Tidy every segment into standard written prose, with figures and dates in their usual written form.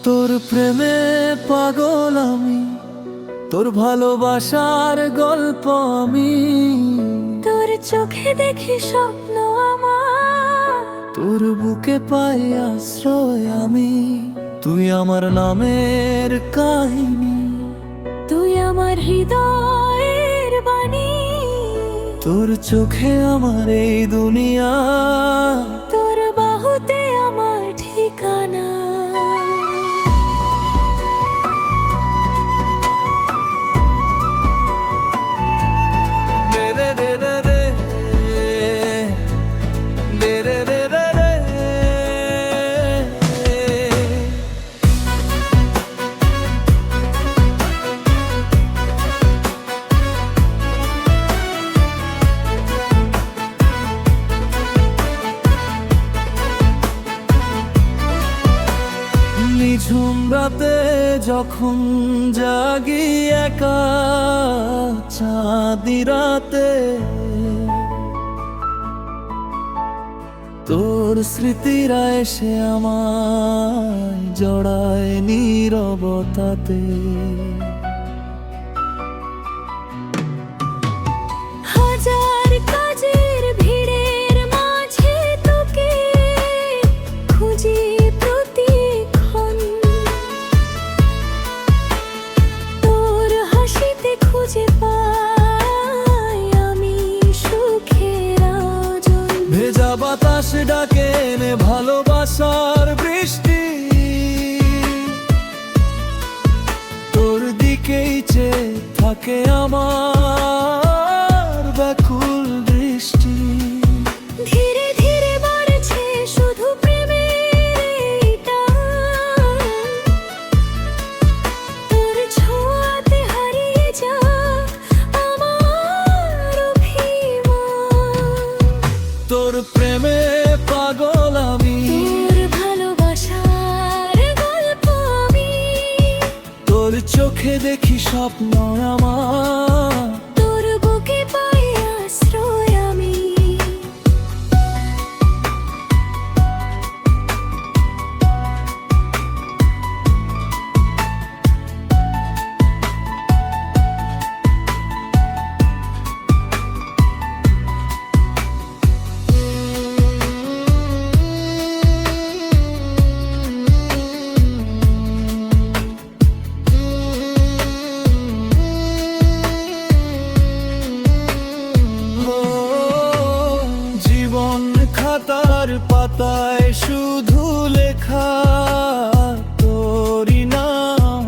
তোর প্রেমে পাগল আমি, তোর ভালোবাসার গল্প আমি। তোর চোখে দেখি স্বপ্ন আমার, তোর বুকে পাই আশ্রয় আমি। তুই আমার নামের কাহিনী, তুই আমার হৃদয়ের বাণী। তোর চোখে আমার এই দুনিয়া, তোর বাহুতে আমার ঠিকানা। নিঝুম রাতে যখন জাগি একা, চাঁদি রাতে তোর স্মৃতিরা এসে আমায় জড়ায় নীরবতাতে। হাজার কাজের ভিড়ের মাঝে তোকে খুঁজি প্রতিক্ষণ, তোর হাসিতে খুঁজে পাই আমি সুখের আয়োজন। ভেজা বাতাস ডাকে এনে ভালোবাসার বৃষ্টি, তোর দিকেই চেয়ে থাকে আমার ব্যাকুল দৃষ্টি। ধীরে ধীরে বাড়ছে শুধু প্রেমের এই টান, তোর ছোঁয়াতে হারিয়ে যাক আমার অভিমান। তোর প্রেমে পাগল আমি, তোর ভালোবাসার গল্প আমি। তোর চোখে দেখি স্বপ্ন আমার, তোর বুকে পাই আশ্রয় আমি। খাতার পাতায় শুধু লেখা তোরই নাম,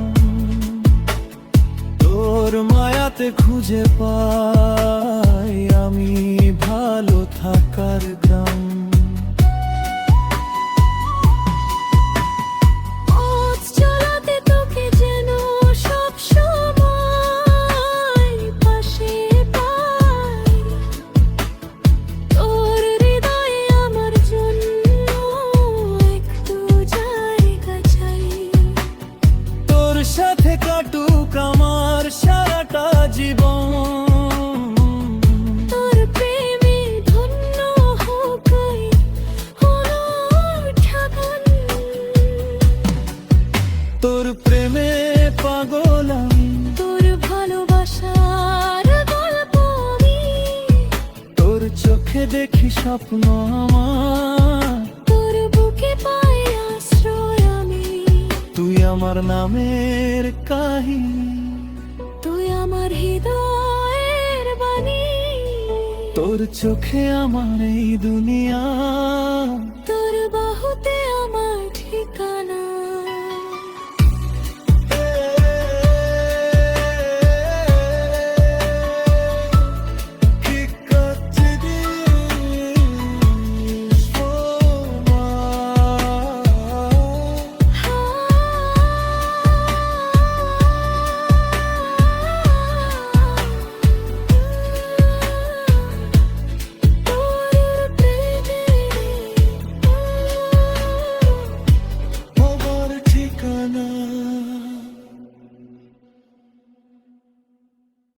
তোর মায়াতে খুঁজে পাই আমি ভালো থাকার গ্রাম। পথ চলাতে তোকে যেন সব সময় পাশে পাই, তোর হৃদয়ে আমার জন্য একটু জায়গা চাই। তোর সাথে কাটুক আমার সারাটা জীবন, তোর প্রেমে ধন্য হোক এই অনুঠান। তোর প্রেমে পাগল আমি, তোর ভালোবাসার গল্প আমি। তোর চোখে দেখি স্বপ্ন আমার, তোর বুকে পাই আশ্রয় আমি। তুই আমার নামের কাহিনী, তুই আমার হৃদয়ের বাণী। তোর চোখে আমার এই দুনিয়া।